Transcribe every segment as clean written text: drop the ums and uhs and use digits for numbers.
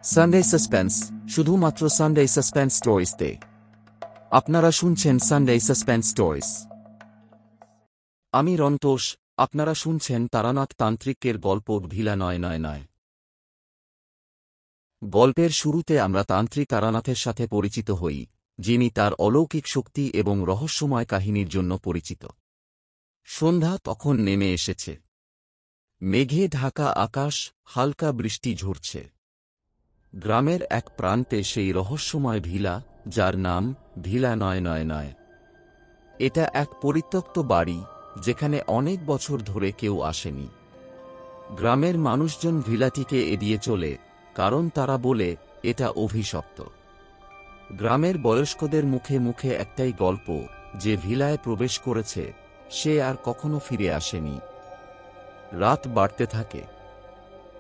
Sunday suspense, শুধুমাত্র Sunday suspense স্টোরিজতে। আপনারা শুনছেন সানডে সাসপেন্স স্টোরিজ। আমি রন্তোষ, আপনারা শুনছেন তারানাথ তান্ত্রিকের গল্প ভিলা 999। গল্পের শুরুতে আমরা তান্ত্রিক তারানাথের সাথে পরিচিত হই, যিনি তার অলৌকিক শক্তি এবং রহস্যময় কাহিনীর জন্য পরিচিত। সন্ধ্যা তখন নেমে এসেছে। মেঘে ঢাকা আকাশ, হালকা বৃষ্টি ঝরছে। গ্রামের এক প্রান্তে সেই রহস্যময় ভিলা, যার নাম ভিলা 999। এটা এক পরিত্যক্ত বাড়ি, যেখানে অনেক বছর ধরে কেউ আসেনি। গ্রামের মানুষজন ভিলাটিকে এড়িয়ে চলে, কারণ তারা বলে এটা অভিশপ্ত। গ্রামের বয়স্কদের মুখে মুখে একটাই গল্প, যে ভিলায় প্রবেশ করেছে সে আর কখনো ফিরে আসেনি। রাত বাড়তে থাকে।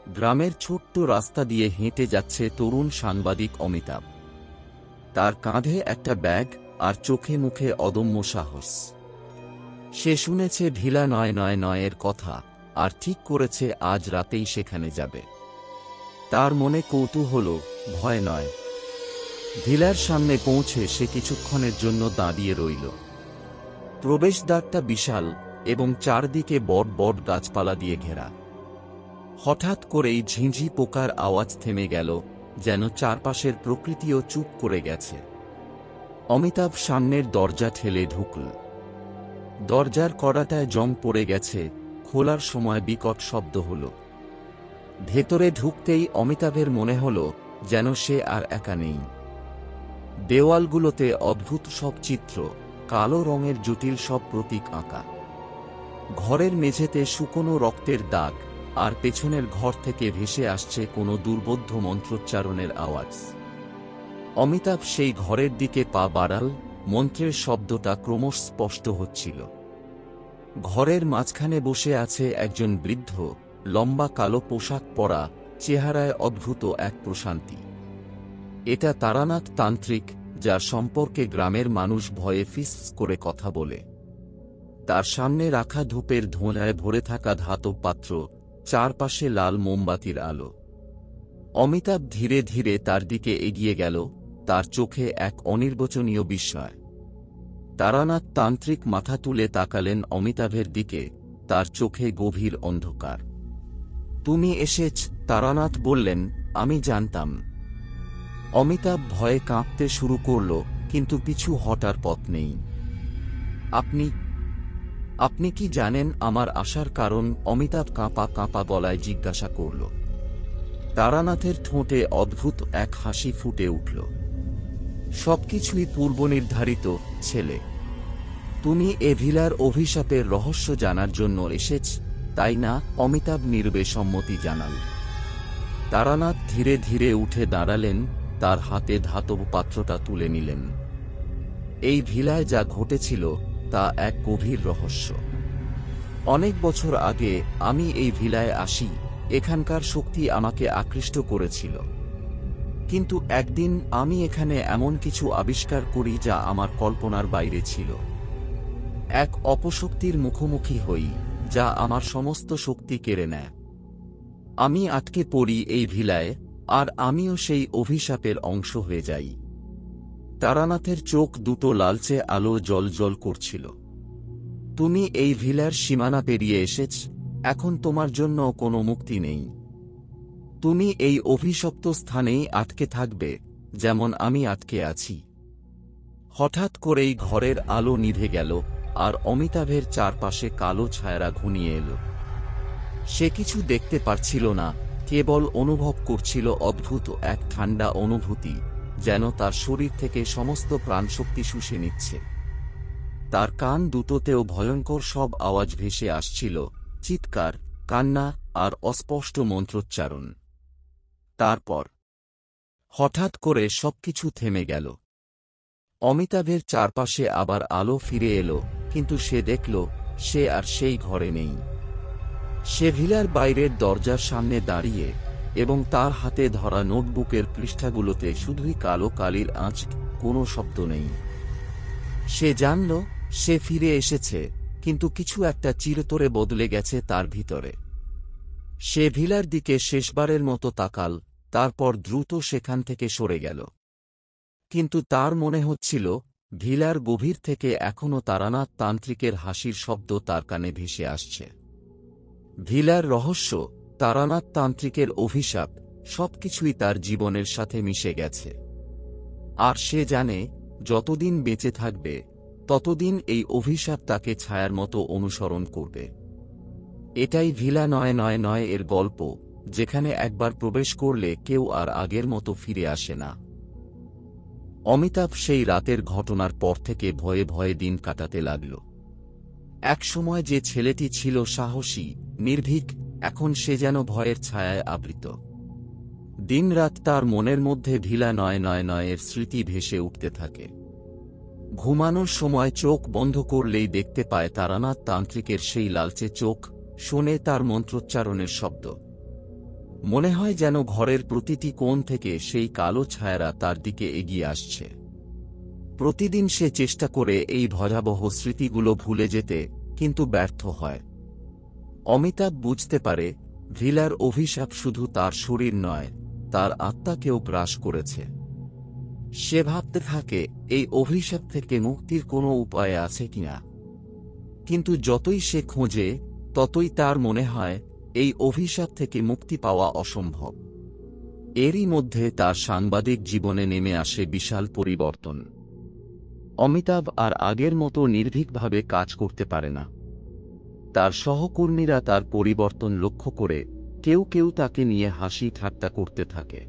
গ্রামের ছোট্ট রাস্তা দিয়ে হেঁটে যাচ্ছে তরুণ সাংবাদিক অমিতাভ। তার কাঁধে একটা ব্যাগ আর চোখে মুখে অদম্য সাহস। সে শুনেছে ভিলা 999-এর কথা, আর ঠিক করেছে আজ রাতেই সেখানে যাবে। তার মনে কৌতূহল, ভয় নয়। ভিলার সামনে পৌঁছে সে কিছুক্ষণের জন্য দাঁড়িয়ে রইল। প্রবেশদ্বারটা বিশাল এবং চারদিকে বড় বড় গাছপালা দিয়ে ঘেরা। হঠাৎ করেই ঝিঁঝি পোকার আওয়াজ থেমে গেল, যেন চারপাশের প্রকৃতিও চুপ করে গেছে। অমিতাভ সামনের দরজা ঠেলে ঢুকল। দরজার কড়াটায় জং পড়ে গেছে, খোলার সময় বিকট শব্দ হল। ভেতরে ঢুকতেই অমিতাভের মনে হল যেন সে আর একা নেই। দেওয়ালগুলোতে অদ্ভুত সব চিত্র, কালো রঙের জটিল সব প্রতীক আঁকা। ঘরের মেঝেতে শুকনো রক্তের দাগ, আর পেছনের ঘর থেকে ভেসে আসছে কোনো দুর্বোধ্য মন্ত্রোচ্চারণের আওয়াজ। অমিতাভ সেই ঘরের দিকে পা বাড়াল, মন্ত্রের শব্দটা ক্রমশ স্পষ্ট হচ্ছিল। ঘরের মাঝখানে বসে আছে একজন বৃদ্ধ, লম্বা কালো পোশাক পরা, চেহারায় অদ্ভুত এক প্রশান্তি। এটা তারানাথ তান্ত্রিক, যার সম্পর্কে গ্রামের মানুষ ভয়ে ফিস করে কথা বলে। তার সামনে রাখা ধূপের ধোঁয়ায় ভরে থাকা ধাতব পাত্র, চারপাশে লাল মোমবাতির আলো। অমিতাভ ধীরে ধীরে তার দিকে এগিয়ে গেল, তার চোখে এক অনির্বচনীয় বিস্ময়। তারানাথ তান্ত্রিক মাথা তুলে তাকালেন অমিতাভের দিকে, তার চোখে গভীর অন্ধকার। তুমি এসেছ, তারানাথ বললেন, আমি জানতাম। অমিতাভ ভয়ে কাঁপতে শুরু করল, কিন্তু পিছু হটার পথ নেই। আপনি আপনি কি জানেন আমার আসার কারণ? অমিতাভ কাঁপা কাঁপা গলায় জিজ্ঞাসা করল। তারানাথের ঠোঁটে অদ্ভুত এক হাসি ফুটে উঠল। সবকিছুই পূর্বনির্ধারিত, ছেলে। তুমি এ ভিলার অভিশাপের রহস্য জানার জন্য এসেছ, তাই না? অমিতাভ নীরবে সম্মতি জানাল। তারানাথ ধীরে ধীরে উঠে দাঁড়ালেন, তার হাতে ধাতব পাত্রটা তুলে নিলেন। এই ভিলায় যা ঘটেছিল তা এক গভীর রহস্য। অনেক বছর আগে আমি এই ভিলায় আসি, এখানকার শক্তি আমাকে আকৃষ্ট করেছিল। কিন্তু একদিন আমি এখানে এমন কিছু আবিষ্কার করি যা আমার কল্পনার বাইরে ছিল। এক অপশক্তির মুখোমুখি হই, যা আমার সমস্ত শক্তি কেড়ে নেয়। আমি আটকে পড়ি এই ভিলায়, আর আমিও সেই অভিশাপের অংশ হয়ে যাই। তারানাথের চোখ দুটো লালচে আলো জ্বলজ্বল করছিল। তুমি এই ভিলার সীমানা পেরিয়ে এসেছ, এখন তোমার জন্য কোনো মুক্তি নেই। তুমি এই অভিশপ্ত স্থানেই আটকে থাকবে, যেমন আমি আটকে আছি। হঠাৎ করেই ঘরের আলো নিভে গেল, আর অমিতাভের চারপাশে কালো ছায়ারা ঘনিয়ে এল। সে কিছু দেখতে পারছিল না, কেবল অনুভব করছিল অদ্ভুত এক ঠান্ডা অনুভূতি, যেন তার শরীর থেকে সমস্ত প্রাণশক্তি শুষে নিচ্ছে। তার কান দুটোতেও ভয়ঙ্কর সব আওয়াজ ভেসে আসছিল, চিৎকার, কান্না আর অস্পষ্ট মন্ত্রোচ্চারণ। তারপর হঠাৎ করে সবকিছু থেমে গেল। অমিতাভের চারপাশে আবার আলো ফিরে এলো, কিন্তু সে দেখল সে আর সেই ঘরে নেই। সে ভিলার বাইরের দরজার সামনে দাঁড়িয়ে, এবং তার হাতে ধরা নোটবুকের পৃষ্ঠাগুলোতে শুধুই কালো কালির আঁচ, কোনো শব্দ নেই। সে জানল সে ফিরে এসেছে, কিন্তু কিছু একটা চিরতরে বদলে গেছে তার ভিতরে। সে ভিলার দিকে শেষবারের মতো তাকাল, তারপর দ্রুত সেখান থেকে সরে গেল। কিন্তু তার মনে হচ্ছিল, ভিলার গভীর থেকে এখনও তারানাথ তান্ত্রিকের হাসির শব্দ তার কানে ভেসে আসছে। ভিলার রহস্য, তারানাথ তান্ত্রিকের অভিশাপ, সবকিছুই তার জীবনের সাথে মিশে গেছে। আর সে জানে, যতদিন বেঁচে থাকবে ততদিন এই অভিশাপ তাকে ছায়ার মতো অনুসরণ করবে। এটাই ভিলা 999 এর গল্প, যেখানে একবার প্রবেশ করলে কেউ আর আগের মতো ফিরে আসে না। অমিতাভ সেই রাতের ঘটনার পর থেকে ভয়ে ভয়ে দিন কাটাতে লাগল। একসময় যে ছেলেটি ছিল সাহসী, নির্ভীক, এখন সে যেন ভয়ের ছায়ায় আবৃত। দিনরাত তার মনের মধ্যে ভিলা 999 এর স্মৃতি ভেসে উঠতে থাকে। ঘুমানোর সময় চোখ বন্ধ করলেই দেখতে পায় তারানাথ তান্ত্রিকের সেই লালচে চোখ, শোনে তার মন্ত্রোচ্চারণের শব্দ। মনে হয় যেন ঘরের প্রতিটি কোণ থেকে সেই কালো ছায়ারা তার দিকে এগিয়ে আসছে। প্রতিদিন সে চেষ্টা করে এই ভয়াবহ স্মৃতিগুলো ভুলে যেতে, কিন্তু ব্যর্থ হয়। অমিতাভ বুঝতে পারে, ভিলার অভিশাপ শুধু তার শরীর নয়, তার আত্মাকেও গ্রাস করেছে। সে ভাবতে থাকে, এই অভিশাপ থেকে মুক্তির কোনো উপায় আছে কিনা। কিন্তু যতই সে খোঁজে, ততই তার মনে হয় এই অভিশাপ থেকে মুক্তি পাওয়া অসম্ভব। এরই মধ্যে তার সাংবাদিক জীবনে নেমে আসে বিশাল পরিবর্তন। অমিতাভ আর আগের মতো নির্ভীকভাবে কাজ করতে পারে না। তার সহকর্মীরা তার পরিবর্তন লক্ষ্য করে কেউ কেউ তাকে নিয়ে হাসি ঠাট্টা করতে থাকে।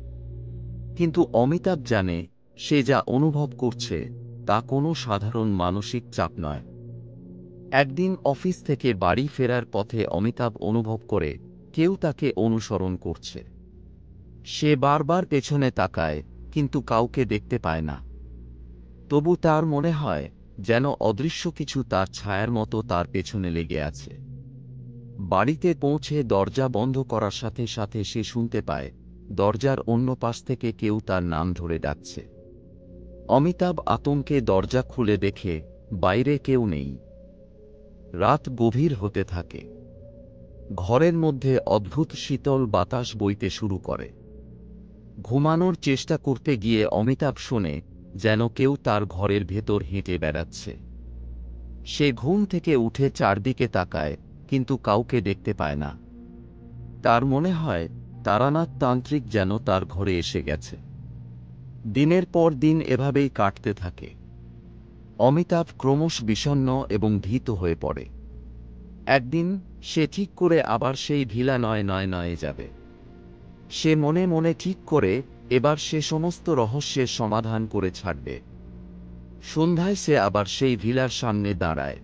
কিন্তু অমিতাভ জানে, সে যা অনুভব করছে তা কোনো সাধারণ মানসিক চাপ নয়। একদিন অফিস থেকে বাড়ি ফেরার পথে অমিতাভ অনুভব করে কেউ তাকে অনুসরণ করছে। সে বারবার পেছনে তাকায়, কিন্তু কাউকে দেখতে পায় না। তবু তার মনে হয় যেন অদৃশ্য কিছু তার ছায়ার মতো তার পেছনে লেগে আছে। বাড়িতে পৌঁছে দরজা বন্ধ করার সাথে সাথে সে শুনতে পায় দরজার অন্য পাশ থেকে কেউ তার নাম ধরে ডাকছে। অমিতাভ আতঙ্কে দরজা খুলে দেখে বাইরে কেউ নেই। রাত গভীর হতে থাকে। ঘরের মধ্যে অদ্ভুত শীতল বাতাস বইতে শুরু করে। ঘুমানোর চেষ্টা করতে গিয়ে অমিতাভ শোনে যেন কেউ তার ঘরের ভেতর হেঁটে বেড়াচ্ছে। সে ঘুম থেকে উঠে চারদিকে তাকায়, কিন্তু কাউকে দেখতে পায় না। তার মনে হয় তারানাথ তান্ত্রিক যেন তার ঘরে এসে গেছে। দিনের পর দিন এভাবেই কাটতে থাকে। অমিতাভ ক্রমশ বিষণ্ণ এবং ভীত হয়ে পড়ে। একদিন সে ঠিক করে আবার সেই ভিলা 999 যাবে। সে মনে মনে ঠিক করে এবার সে সমস্ত রহস্যের সমাধান করে ছাড়বে। সন্ধ্যায় সে আবার সেই ভিলার সামনে দাঁড়ায়।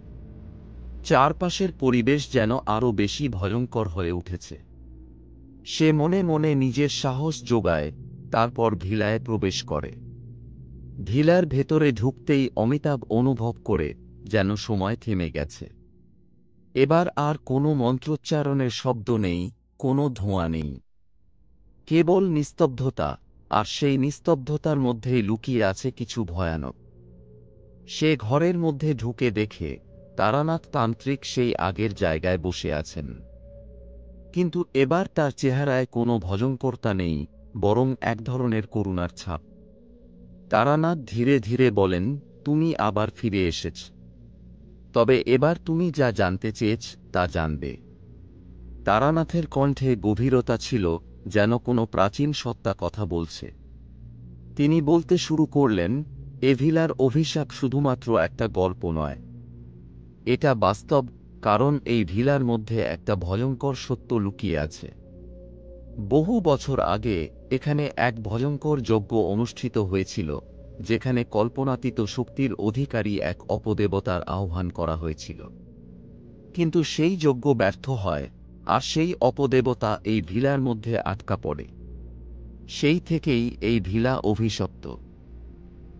চারপাশের পরিবেশ যেন আরও বেশি ভয়ঙ্কর হয়ে উঠেছে। সে মনে মনে নিজের সাহস জোগায়, তারপর ভিলায় প্রবেশ করে। ভিলার ভেতরে ঢুকতেই অমিতাভ অনুভব করে যেন সময় থেমে গেছে। এবার আর কোনো মন্ত্রোচ্চারণের শব্দ নেই, কোনো ধোঁয়া নেই, কেবল নিস্তব্ধতা। আর সেই নিস্তব্ধতার মধ্যেই লুকিয়ে আছে কিছু ভয়ানক। সে ঘরের মধ্যে ঢুকে দেখে তারানাথ তান্ত্রিক সেই আগের জায়গায় বসে আছেন। কিন্তু এবার তার চেহারায় কোনো ভয়ঙ্করতা নেই, বরং এক ধরনের করুণার ছাপ। তারানাথ ধীরে ধীরে বলেন, তুমি আবার ফিরে এসেছ। তবে এবার তুমি যা জানতে চেয়েছ তা জানবে। তারানাথের কণ্ঠে গভীরতা ছিল, যেন কোনো প্রাচীন সত্তা কথা বলছে। তিনি বলতে শুরু করলেন, এ ভিলার অভিশাপ শুধুমাত্র একটা গল্প নয়, এটা বাস্তব। কারণ এই ভিলার মধ্যে একটা ভয়ঙ্কর সত্য লুকিয়ে আছে। বহু বছর আগে এখানে এক ভয়ঙ্কর যজ্ঞ অনুষ্ঠিত হয়েছিল, যেখানে কল্পনাতীত শক্তির অধিকারী এক অপদেবতার আহ্বান করা হয়েছিল। কিন্তু সেই যজ্ঞ ব্যর্থ হয়, আর সেই অপদেবতা এই ভিলার মধ্যে আটকা পড়ে। সেই থেকেই এই ভিলা অভিশপ্ত।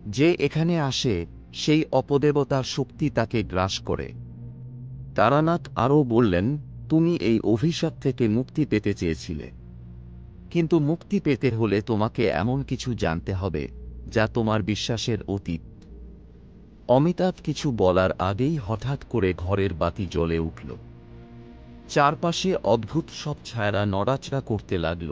যে এখানে আসে, সেই অপদেবতার শক্তি তাকে গ্রাস করে। তারানাথ আরও বললেন, তুমি এই অভিশাপ থেকে মুক্তি পেতে চেয়েছিলে, কিন্তু মুক্তি পেতে হলে তোমাকে এমন কিছু জানতে হবে যা তোমার বিশ্বাসের অতীত। অমিতাভ কিছু বলার আগেই হঠাৎ করে ঘরের বাতি জ্বলে উঠল। চারপাশে অদ্ভুত সব ছায়ারা নড়াচড়া করতে লাগল,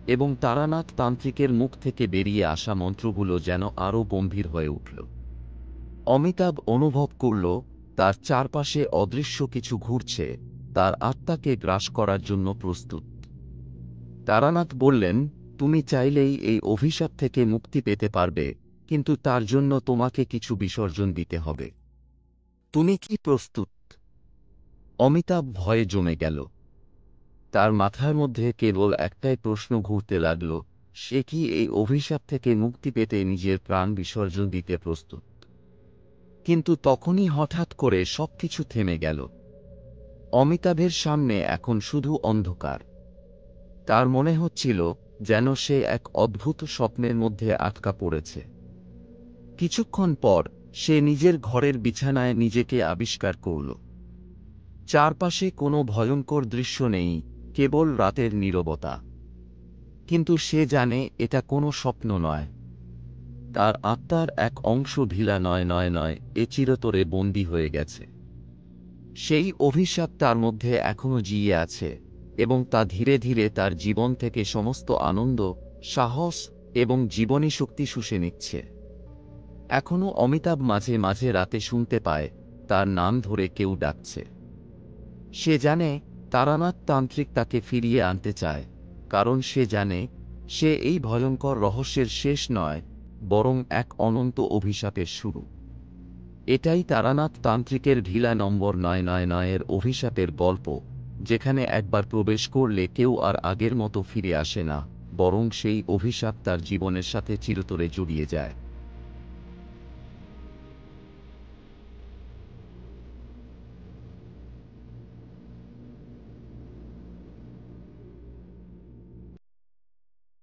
এবং তারানাথ তান্ত্রিকের মুখ থেকে বেরিয়ে আসা মন্ত্রগুলো যেন আরও গম্ভীর হয়ে উঠল। অমিতাভ অনুভব করল তার চারপাশে অদৃশ্য কিছু ঘুরছে, তার আত্মাকে গ্রাস করার জন্য প্রস্তুত। তারানাথ বললেন, তুমি চাইলেই এই অভিশাপ থেকে মুক্তি পেতে পারবে, কিন্তু তার জন্য তোমাকে কিছু বিসর্জন দিতে হবে। তুমি কি প্রস্তুত? অমিতাভ ভয়ে জমে গেল। তার মাথার মধ্যে কেবল একটাই প্রশ্ন ঘুরতে লাগল, সে কি এই অভিশাপ থেকে মুক্তি পেতে নিজের প্রাণ বিসর্জন দিতে প্রস্তুত? কিন্তু তখনই হঠাৎ করে সবকিছু থেমে গেল। অমিতাভের সামনে এখন শুধু অন্ধকার। তার মনে হচ্ছিল যেন সে এক অদ্ভুত স্বপ্নের মধ্যে আটকা পড়েছে। কিছুক্ষণ পর সে নিজের ঘরের বিছানায় নিজেকে আবিষ্কার করল। চারপাশে কোনো ভয়ঙ্কর দৃশ্য নেই, কেবল রাতের নীরবতা। কিন্তু সে জানে এটা কোনো স্বপ্ন নয়। তার আত্মার এক অংশ ঢিলা নয়, এ চিরতরে বন্দী হয়ে গেছে। সেই অভিশাপ তার মধ্যে এখনো জিয়ে আছে, এবং তা ধীরে ধীরে তার জীবন থেকে সমস্ত আনন্দ, সাহস এবং জীবনী শক্তি শুষে নিচ্ছে। এখনো অমিতাভ মাঝে মাঝে রাতে শুনতে পায় তার নাম ধরে কেউ ডাকছে। সে জানে তারানাথ তান্ত্রিক তাকে ফিরিয়ে আনতে চায়, কারণ সে জানে সে এই ভয়ঙ্কর রহস্যের শেষ নয়, বরং এক অনন্ত অভিশাপের শুরু। এটাই তারানাথ তান্ত্রিকের ঢিলা নম্বর 999 এর অভিশাপের গল্প, যেখানে একবার প্রবেশ করলে কেউ আর আগের মতো ফিরে আসে না, বরং সেই অভিশাপ তার জীবনের সাথে চিরতরে জড়িয়ে যায়।